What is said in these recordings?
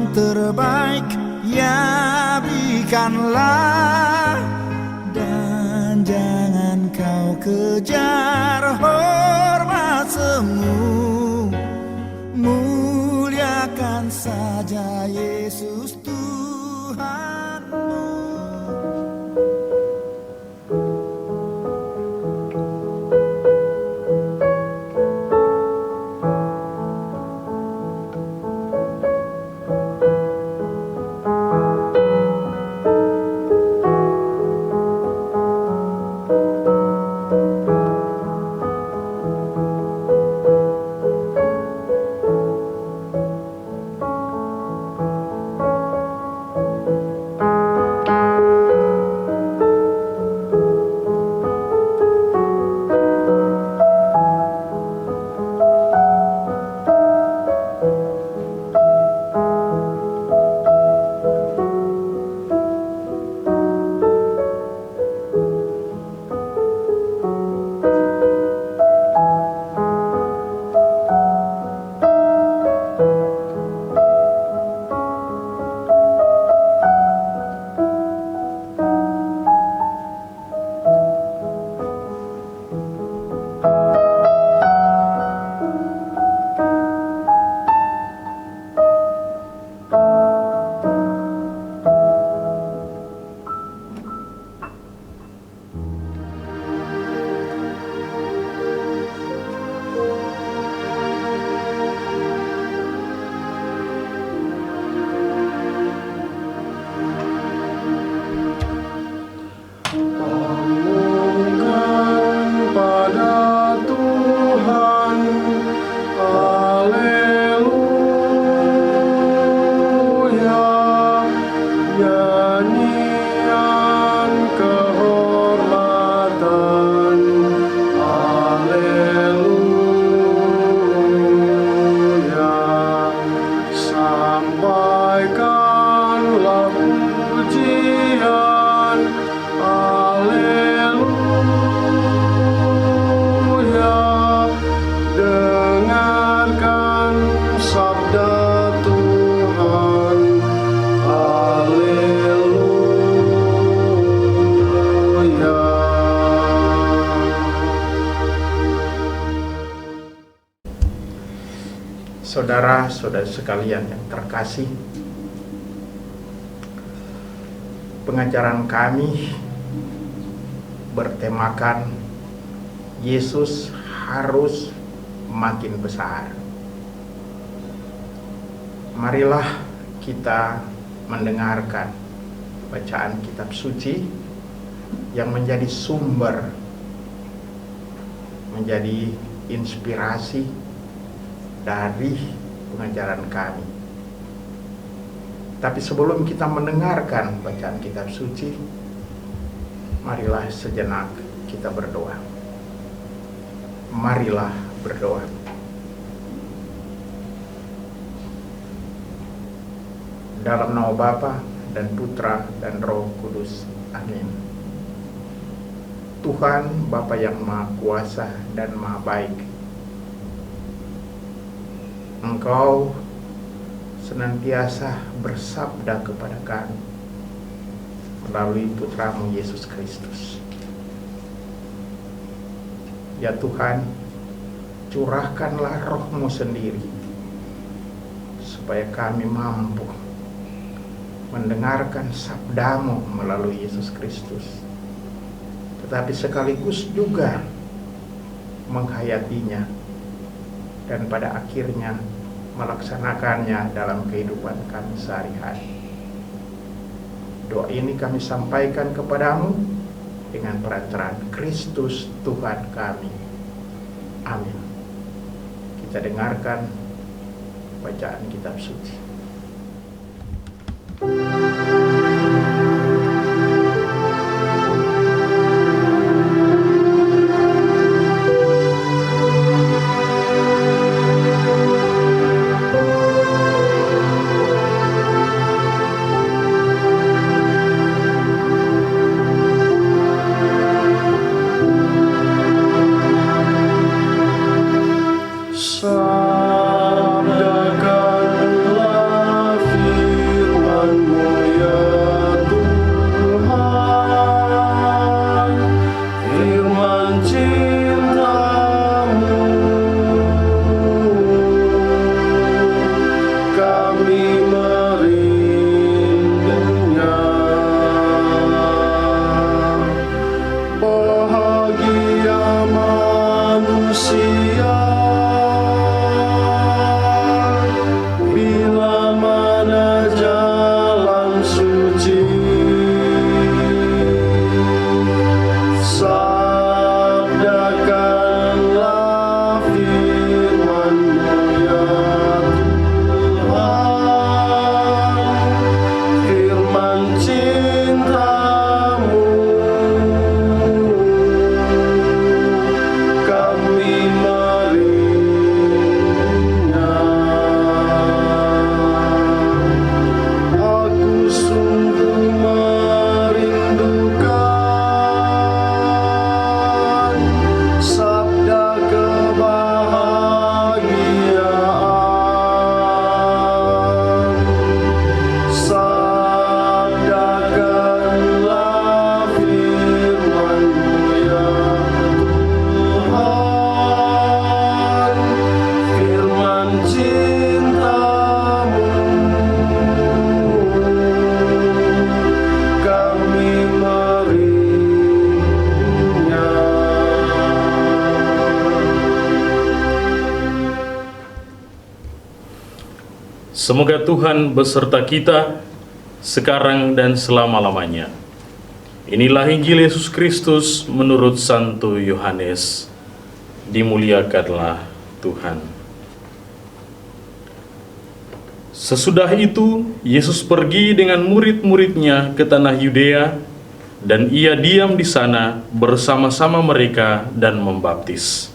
yang terbaik, ya berikanlah. Dan jangan kau kejar hormat semu, muliakan saja Yesus Tuhanmu. Saudara-saudara sekalian yang terkasih, pengajaran kami bertemakan Yesus harus makin besar. Marilah kita mendengarkan bacaan kitab suci yang menjadi sumber, menjadi inspirasi dari pengajaran kami. Tapi sebelum kita mendengarkan bacaan kitab suci, marilah sejenak kita berdoa. Marilah berdoa. Dalam nama Bapa dan Putra dan Roh Kudus. Amin. Tuhan Bapa yang Maha Kuasa dan Maha Baik, Engkau senantiasa bersabda kepada kami melalui Putramu Yesus Kristus. Ya Tuhan, curahkanlah Roh-Mu sendiri supaya kami mampu mendengarkan sabdamu melalui Yesus Kristus, tetapi sekaligus juga menghayatinya dan pada akhirnya melaksanakannya dalam kehidupan kami sehari-hari. Doa ini kami sampaikan kepadamu dengan perantaraan Kristus Tuhan kami. Amin. Kita dengarkan bacaan kitab suci. Sabdakanlah Semoga Tuhan beserta kita sekarang dan selama-lamanya. Inilah Injil Yesus Kristus menurut Santo Yohanes. Dimuliakanlah Tuhan. Sesudah itu, Yesus pergi dengan murid-muridnya ke tanah Yudea, dan ia diam di sana bersama-sama mereka dan membaptis.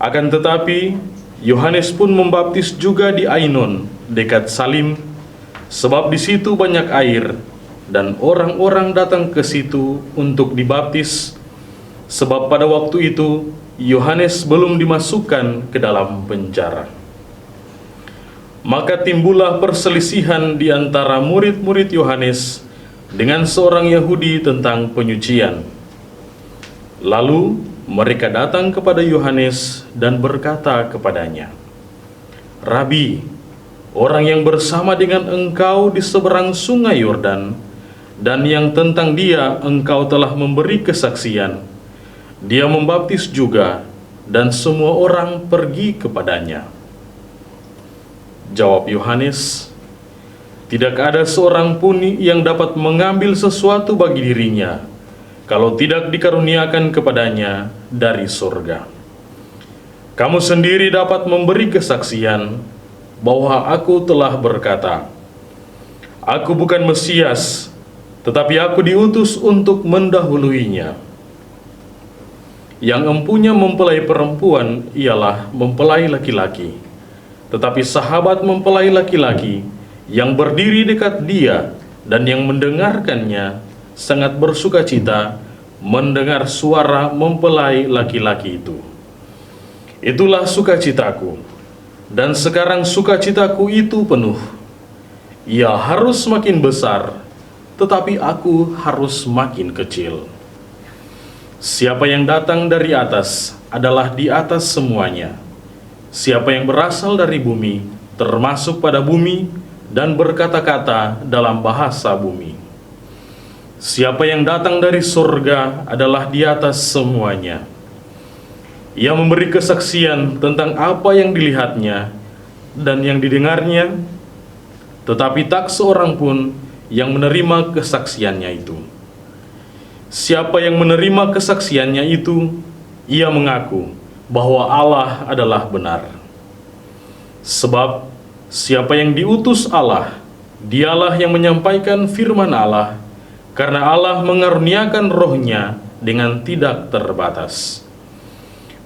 Akan tetapi, Yohanes pun membaptis juga di Ainon, dekat Salim, sebab di situ banyak air, dan orang-orang datang ke situ untuk dibaptis, sebab pada waktu itu Yohanes belum dimasukkan ke dalam penjara. Maka timbullah perselisihan di antara murid-murid Yohanes dengan seorang Yahudi tentang penyucian. Lalu mereka datang kepada Yohanes dan berkata kepadanya, "Rabi, orang yang bersama dengan engkau di seberang sungai Yordan, dan yang tentang dia engkau telah memberi kesaksian, dia membaptis juga, dan semua orang pergi kepadanya." Jawab Yohanes, "Tidak ada seorang pun yang dapat mengambil sesuatu bagi dirinya, kalau tidak dikaruniakan kepadanya dari surga. Kamu sendiri dapat memberi kesaksian bahwa aku telah berkata, aku bukan Mesias, tetapi aku diutus untuk mendahuluinya. Yang empunya mempelai perempuan ialah mempelai laki-laki, tetapi sahabat mempelai laki-laki yang berdiri dekat dia dan yang mendengarkannya sangat bersuka cita mendengar suara mempelai laki-laki itu. Itulah sukacitaku, dan sekarang sukacitaku itu penuh. Ia harus makin besar, tetapi aku harus makin kecil. Siapa yang datang dari atas adalah di atas semuanya. Siapa yang berasal dari bumi, termasuk pada bumi, dan berkata-kata dalam bahasa bumi. Siapa yang datang dari surga adalah di atas semuanya. Ia memberi kesaksian tentang apa yang dilihatnya dan yang didengarnya, tetapi tak seorang pun yang menerima kesaksiannya itu. Siapa yang menerima kesaksiannya itu, ia mengaku bahwa Allah adalah benar. Sebab siapa yang diutus Allah, dialah yang menyampaikan firman Allah, karena Allah mengaruniakan rohnya dengan tidak terbatas.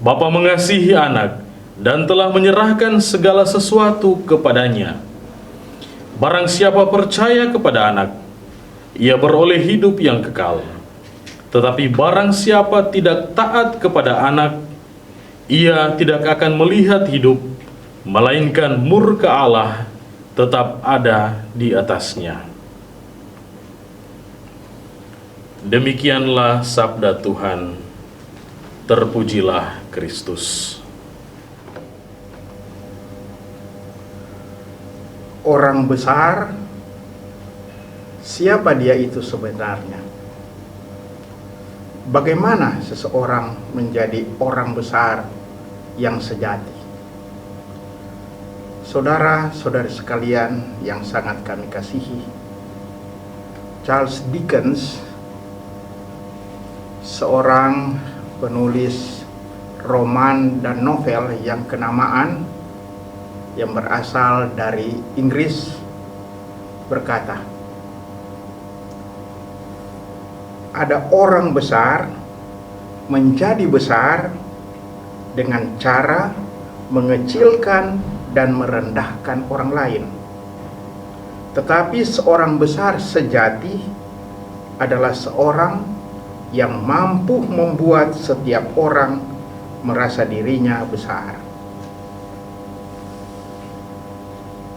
Bapa mengasihi anak dan telah menyerahkan segala sesuatu kepadanya. Barang siapa percaya kepada anak, ia beroleh hidup yang kekal. Tetapi barang siapa tidak taat kepada anak, ia tidak akan melihat hidup, melainkan murka Allah tetap ada di atasnya. Demikianlah sabda Tuhan. Terpujilah Kristus. Orang besar, siapa dia itu sebenarnya? Bagaimana seseorang menjadi orang besar yang sejati? Saudara-saudari sekalian yang sangat kami kasihi, Charles Dickens, seorang penulis roman dan novel yang kenamaan, yang berasal dari Inggris, berkata, ada orang besar menjadi besar dengan cara mengecilkan dan merendahkan orang lain. Tetapi seorang besar sejati adalah seorang yang mampu membuat setiap orang merasa dirinya besar.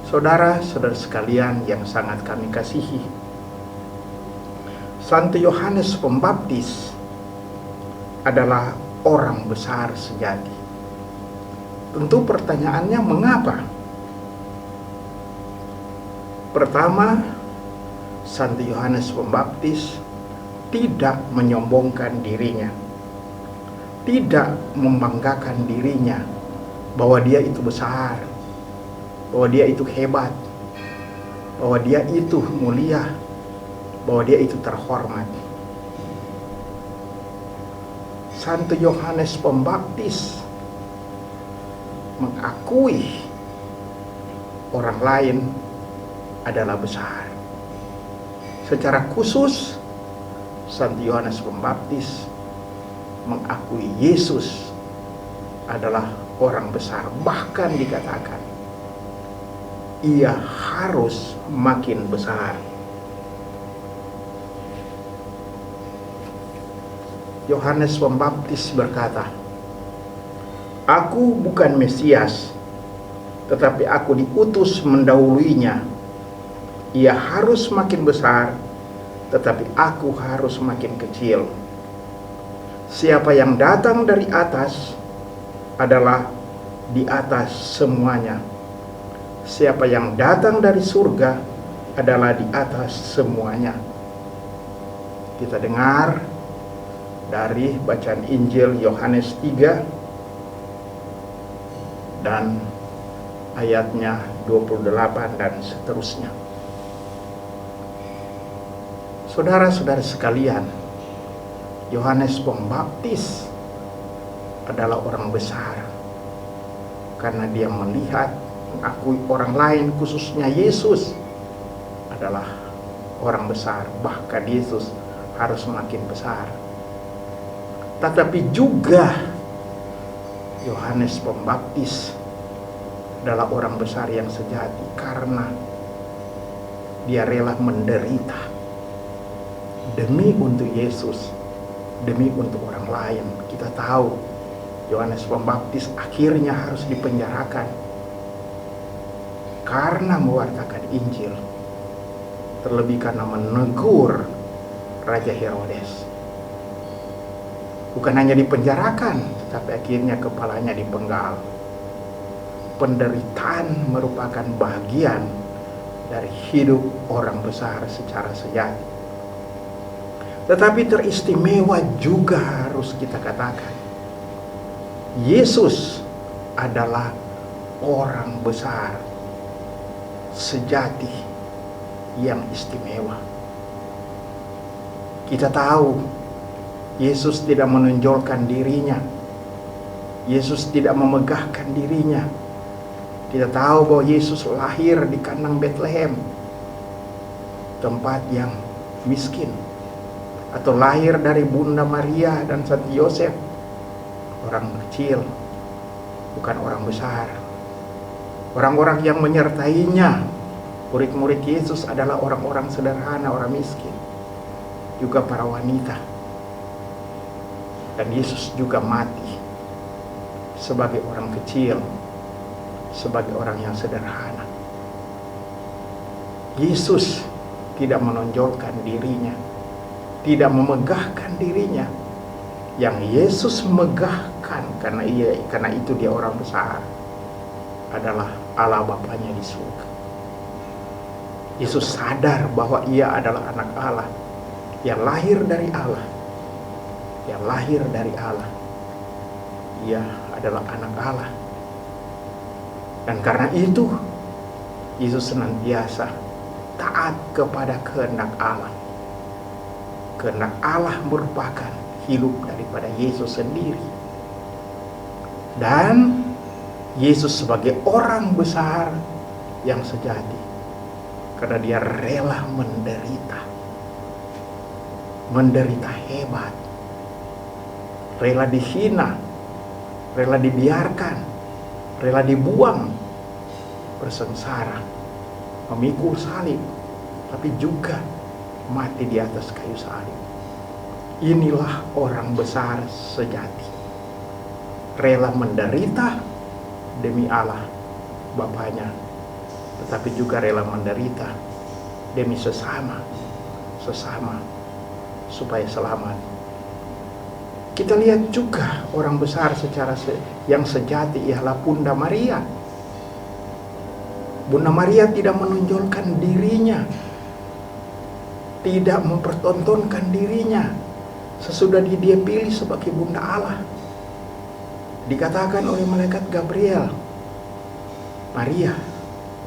Saudara-saudara sekalian yang sangat kami kasihi, Santo Yohanes Pembaptis adalah orang besar sejati. Tentu pertanyaannya mengapa? Pertama, Santo Yohanes Pembaptis tidak menyombongkan dirinya, tidak membanggakan dirinya bahwa dia itu besar. bahwa dia itu hebat, bahwa dia itu mulia, bahwa dia itu terhormat. Santo Yohanes Pembaptis mengakui orang lain adalah besar. Secara khusus, Santo Yohanes Pembaptis mengakui Yesus adalah orang besar. Bahkan dikatakan, ia harus makin besar. Yohanes Pembaptis berkata, "Aku bukan Mesias, tetapi aku diutus mendahuluinya. Ia harus makin besar, tetapi aku harus makin kecil. Siapa yang datang dari atas adalah di atas semuanya. Siapa yang datang dari surga adalah di atas semuanya." Kita dengar dari bacaan Injil Yohanes 3 dan ayatnya 28 dan seterusnya. Saudara-saudara sekalian, Yohanes Pembaptis adalah orang besar karena dia melihat, mengakui orang lain, khususnya Yesus adalah orang besar. Bahkan Yesus harus makin besar. Tetapi juga Yohanes Pembaptis adalah orang besar yang sejati karena dia rela menderita demi untuk Yesus, demi untuk orang lain. Kita tahu Yohanes Pembaptis akhirnya harus dipenjarakan karena mewartakan Injil, terlebih karena menegur Raja Herodes. Bukan hanya dipenjarakan, tetapi akhirnya kepalanya dipenggal. Penderitaan merupakan bagian dari hidup orang besar secara sejati. Tetapi teristimewa juga harus kita katakan, Yesus adalah orang besar sejati yang istimewa. Kita tahu Yesus tidak menonjolkan dirinya. Yesus tidak memegahkan dirinya. Kita tahu bahwa Yesus lahir di kandang Betlehem, tempat yang miskin, atau lahir dari Bunda Maria dan Santo Yosef, orang kecil, bukan orang besar. Orang-orang yang menyertainya, murid-murid Yesus, adalah orang-orang sederhana, orang miskin, juga para wanita. Dan Yesus juga mati sebagai orang kecil, sebagai orang yang sederhana. Yesus tidak menonjolkan dirinya, tidak memegahkan dirinya. Yang Yesus megahkan karena itu dia orang besar adalah Allah Bapanya di surga. Yesus sadar bahwa ia adalah anak Allah yang lahir dari Allah. Yang lahir dari Allah. Ia adalah anak Allah. Dan karena itu Yesus senantiasa taat kepada kehendak Allah. Kehendak Allah merupakan hidup daripada Yesus sendiri. Dan Yesus sebagai orang besar yang sejati, karena dia rela menderita. Menderita hebat. Rela dihina, rela dibiarkan, rela dibuang, bersengsara, memikul salib, tapi juga mati di atas kayu salib. Inilah orang besar sejati, rela menderita demi Allah Bapanya, tetapi juga rela menderita demi sesama supaya selamat. Kita lihat juga orang besar secara yang sejati ialah Bunda Maria. Bunda Maria tidak menonjolkan dirinya, tidak mempertontonkan dirinya sesudah dia pilih sebagai Bunda Allah. Dikatakan oleh malaikat Gabriel, Maria,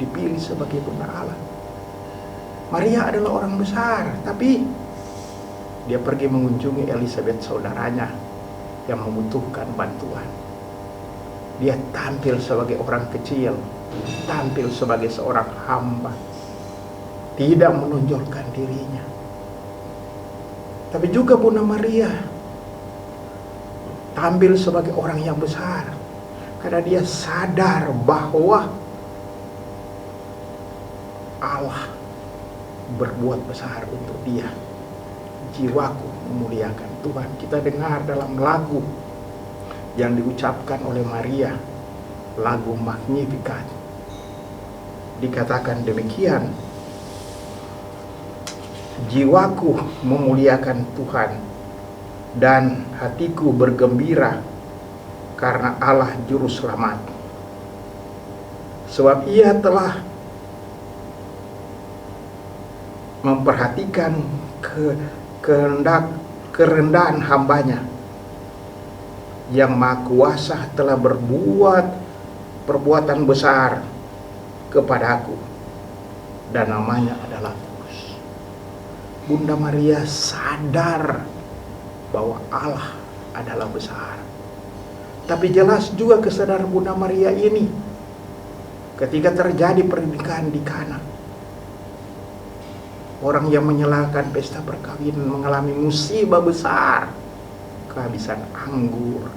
dipilih sebagai bunda Allah. Maria adalah orang besar, tapi dia pergi mengunjungi Elizabeth, saudaranya yang membutuhkan bantuan. Dia tampil sebagai orang kecil, tampil sebagai seorang hamba, tidak menonjolkan dirinya. Tapi juga Bunda Maria tampil sebagai orang yang besar, karena dia sadar bahwa Allah berbuat besar untuk dia. Jiwaku memuliakan Tuhan. Kita dengar dalam lagu yang diucapkan oleh Maria, lagu Magnificat, dikatakan demikian: jiwaku memuliakan Tuhan dan hatiku bergembira karena Allah Juru Selamat, sebab Ia telah memperhatikan kerendahan hambanya. Yang Maha Kuasa telah berbuat perbuatan besar kepadaku, dan namanya adalah kudus. Bunda Maria sadar bahwa Allah adalah besar. Tapi jelas juga kesadaran Bunda Maria ini ketika terjadi pernikahan di Kana. Orang yang menyalakan pesta perkawinan mengalami musibah besar, kehabisan anggur.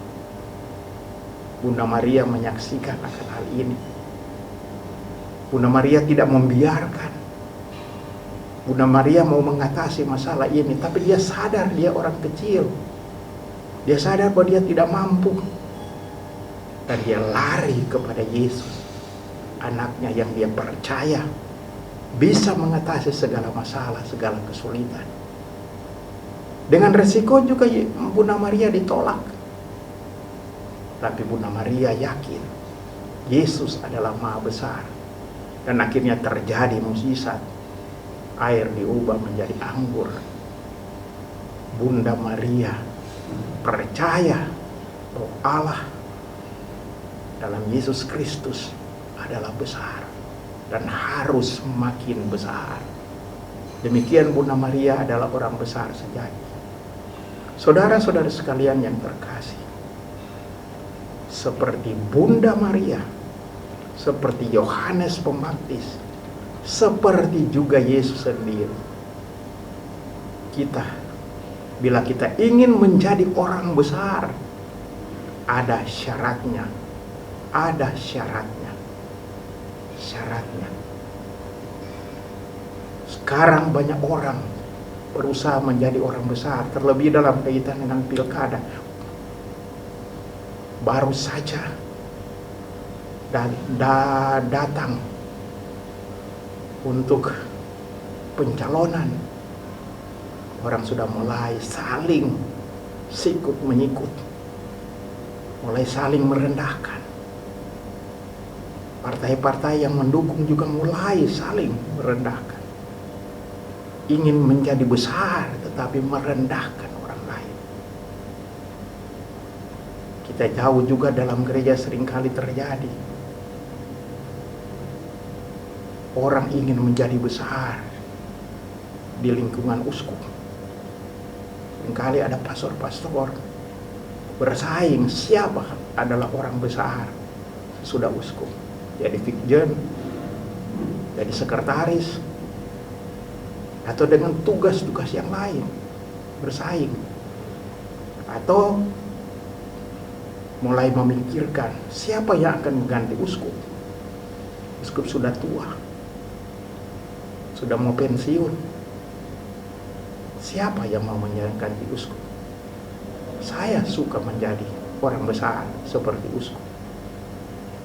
Bunda Maria menyaksikan akan hal ini. Bunda Maria tidak membiarkan. Bunda Maria mau mengatasi masalah ini, tapi dia sadar dia orang kecil. Dia sadar bahwa dia tidak mampu. Dan dia lari kepada Yesus, anaknya yang dia percaya bisa mengatasi segala masalah, segala kesulitan. Dengan resiko juga Bunda Maria ditolak. Tapi Bunda Maria yakin Yesus adalah Maha Besar. Dan akhirnya terjadi mukjizat. Air diubah menjadi anggur. Bunda Maria percaya bahwa Allah dalam Yesus Kristus adalah besar dan harus makin besar. Demikian Bunda Maria adalah orang besar sejati. Saudara-saudara sekalian yang terkasih, seperti Bunda Maria, seperti Yohanes Pembaptis, seperti juga Yesus sendiri, kita, bila kita ingin menjadi orang besar, ada syaratnya. Ada syaratnya. Sekarang banyak orang berusaha menjadi orang besar, terlebih dalam kaitan dengan pilkada. Baru saja datang untuk pencalonan, orang sudah mulai saling sikut menyikut, mulai saling merendahkan. Partai-partai yang mendukung juga mulai saling merendahkan. Ingin menjadi besar tetapi merendahkan orang lain. Kita tahu juga dalam gereja seringkali terjadi. Orang ingin menjadi besar di lingkungan uskup. Seringkali ada pastor-pastor bersaing siapa adalah orang besar sudah uskup. Jadi fikjen, jadi sekretaris, atau dengan tugas-tugas yang lain bersaing, atau mulai memikirkan siapa yang akan mengganti uskup. Uskup sudah tua, sudah mau pensiun, siapa yang mau mengganti uskup? Saya suka menjadi orang besar seperti uskup.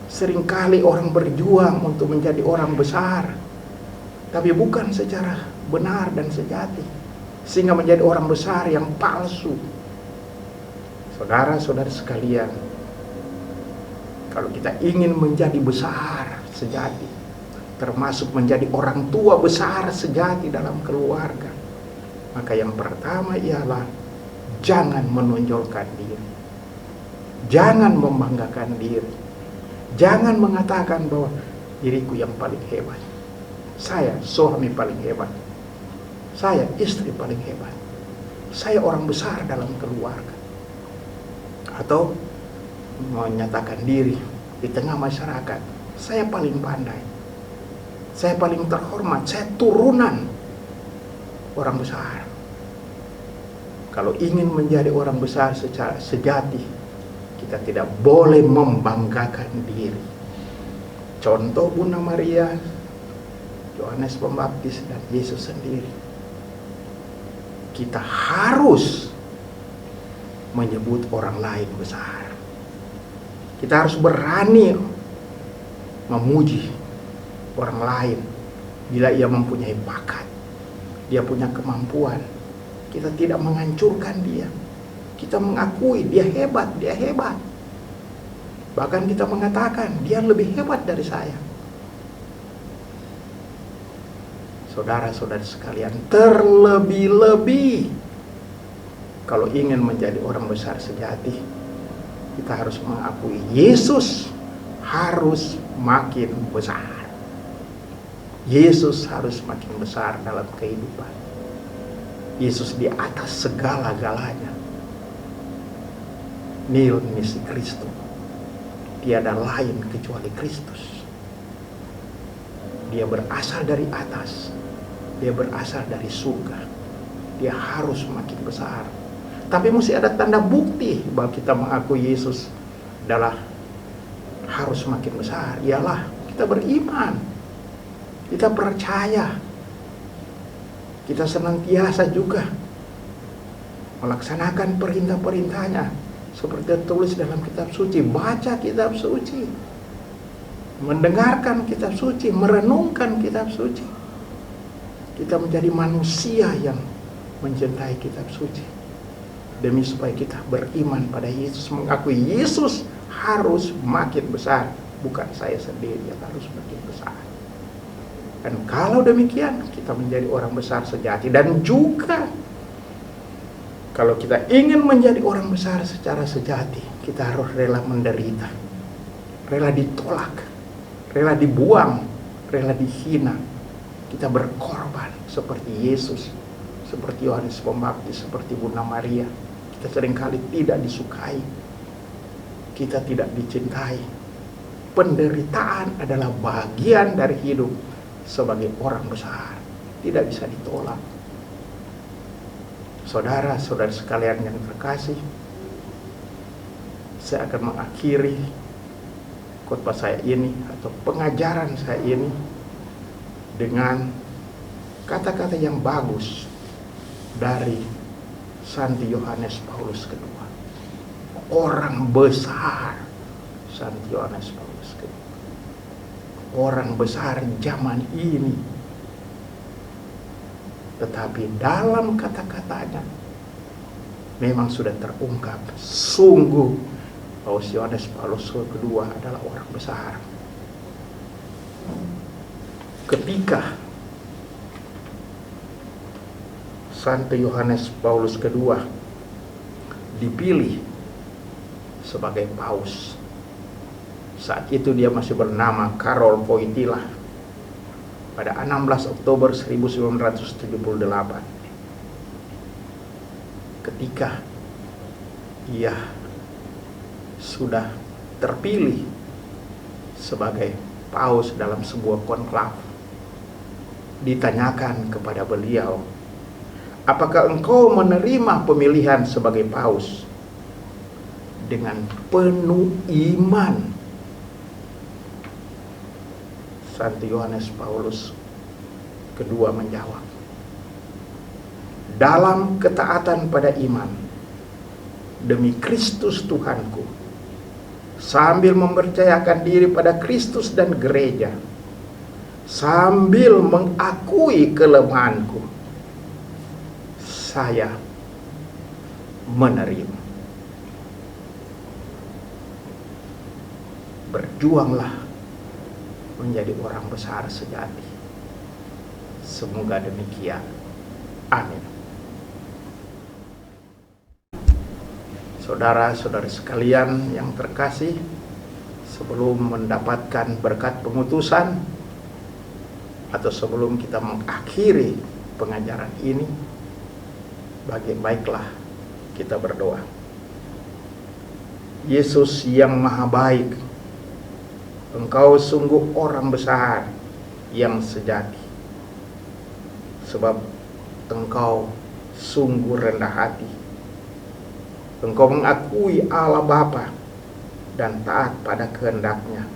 Seringkali orang berjuang untuk menjadi orang besar, tapi bukan secara benar dan sejati, sehingga menjadi orang besar yang palsu. Saudara-saudara sekalian, kalau kita ingin menjadi besar sejati, termasuk menjadi orang tua besar sejati dalam keluarga, maka yang pertama ialah jangan menonjolkan diri, jangan membanggakan diri. Jangan mengatakan bahwa diriku yang paling hebat. Saya suami paling hebat. Saya istri paling hebat. Saya orang besar dalam keluarga. Atau menyatakan diri di tengah masyarakat, saya paling pandai, saya paling terhormat, saya turunan orang besar. Kalau ingin menjadi orang besar secara sejati, kita tidak boleh membanggakan diri. Contoh Bunda Maria, Yohanes Pembaptis, dan Yesus sendiri. Kita harus menyebut orang lain besar. Kita harus berani memuji orang lain bila ia mempunyai bakat, dia punya kemampuan. Kita tidak menghancurkan dia. Kita mengakui dia hebat, dia hebat. Bahkan kita mengatakan dia lebih hebat dari saya. Saudara-saudara sekalian, terlebih-lebih kalau ingin menjadi orang besar sejati, kita harus mengakui Yesus harus makin besar. Yesus harus makin besar dalam kehidupan. Yesus di atas segala-galanya. Nil nisi Kristus. Tiada lain kecuali Kristus. Dia berasal dari atas. Dia berasal dari surga. Dia harus makin besar. Tapi mesti ada tanda bukti bahwa kita mengakui Yesus adalah harus makin besar. Ialah kita beriman, kita percaya, kita senantiasa juga melaksanakan perintah-perintahnya seperti tertulis dalam kitab suci. Baca kitab suci, mendengarkan kitab suci, merenungkan kitab suci. Kita menjadi manusia yang mencintai kitab suci. Demi supaya kita beriman pada Yesus, mengakui Yesus harus makin besar, bukan saya sendiri yang harus makin besar. Dan kalau demikian, kita menjadi orang besar sejati. Dan juga kalau kita ingin menjadi orang besar secara sejati, kita harus rela menderita, rela ditolak, rela dibuang, rela dihina. Kita berkorban seperti Yesus, seperti Yohanes Pembaptis, seperti Bunda Maria. Kita seringkali tidak disukai, kita tidak dicintai. Penderitaan adalah bagian dari hidup sebagai orang besar, tidak bisa ditolak. Saudara-saudara sekalian yang terkasih, saya akan mengakhiri khotbah saya ini atau pengajaran saya ini dengan kata-kata yang bagus dari Santi Yohanes Paulus kedua. Orang besar Santi Yohanes Paulus kedua. Orang besar zaman ini. Tetapi dalam kata-katanya memang sudah terungkap sungguh bahwa Yohanes Paulus kedua adalah orang besar. Ketika Santo Yohanes Paulus II dipilih sebagai paus. Saat itu dia masih bernama Karol Wojtyła pada 16 Oktober 1978. Ketika ia sudah terpilih sebagai paus dalam sebuah konklav, ditanyakan kepada beliau, apakah engkau menerima pemilihan sebagai paus? Dengan penuh iman, Santo Yohanes Paulus kedua menjawab, dalam ketaatan pada iman, demi Kristus Tuhanku, sambil mempercayakan diri pada Kristus dan gereja, sambil mengakui kelemahanku, saya menerima. Berjuanglah menjadi orang besar sejati. Semoga demikian. Amin. Saudara-saudari sekalian yang terkasih, sebelum mendapatkan berkat pengutusan atau sebelum kita mengakhiri pengajaran ini, baiklah kita berdoa. Yesus yang maha baik, Engkau sungguh orang besar yang sejati, sebab Engkau sungguh rendah hati. Engkau mengakui Allah Bapa dan taat pada kehendaknya.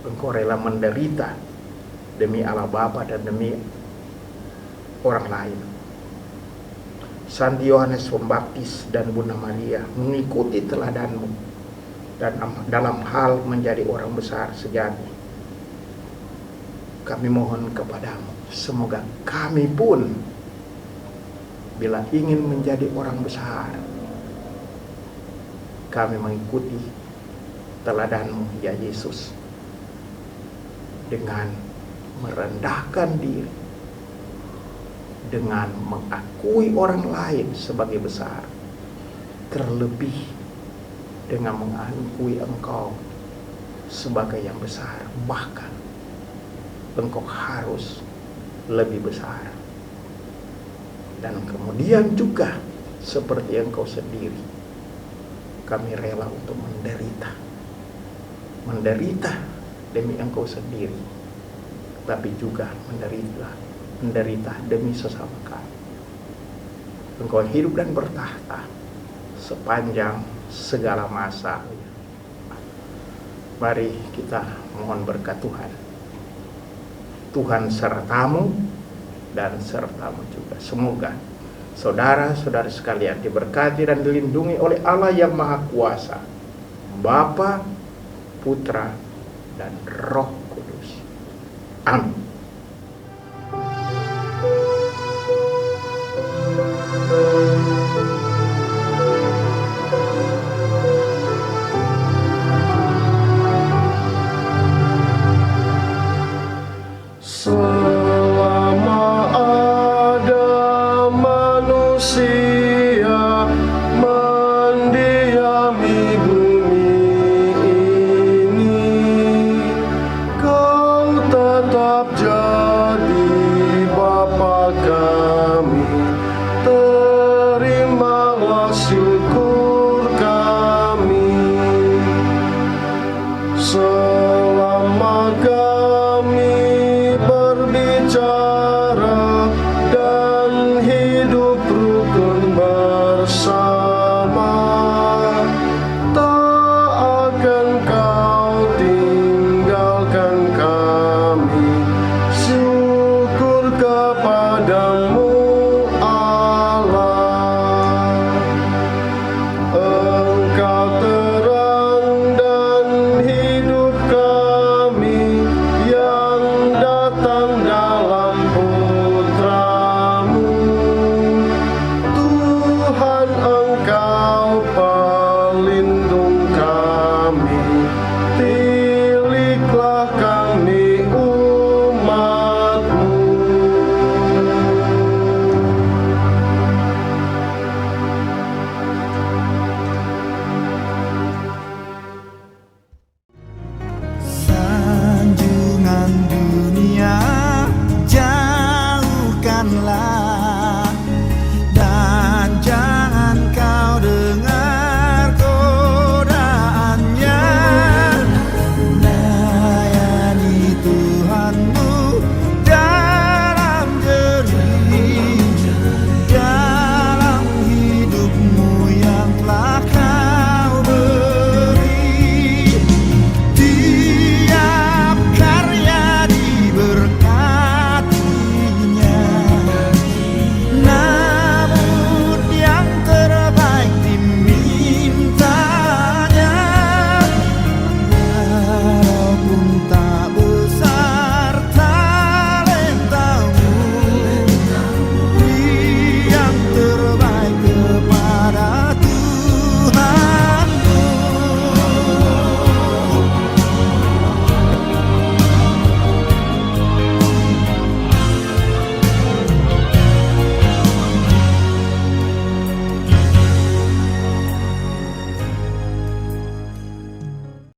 Engkau rela menderita demi Allah Bapa dan demi orang lain. Santi Yohanes Pembaptis dan Bunda Maria mengikuti teladanmu dan dalam hal menjadi orang besar sejati. Kami mohon kepadamu, semoga kami pun bila ingin menjadi orang besar, kami mengikuti teladanmu ya Yesus, dengan merendahkan diri, dengan mengakui orang lain sebagai besar, terlebih dengan mengakui Engkau sebagai yang besar, bahkan Engkau harus lebih besar. Dan kemudian juga seperti Engkau sendiri, kami rela untuk menderita demi Engkau sendiri, tapi juga menderita demi sesama kami. Engkau hidup dan bertahta sepanjang segala masa. Mari kita mohon berkat Tuhan. Tuhan sertamu dan sertamu juga. Semoga saudara-saudara sekalian diberkati dan dilindungi oleh Allah yang Maha Kuasa, Bapa, Putra, dan Roh Kudus. Amin.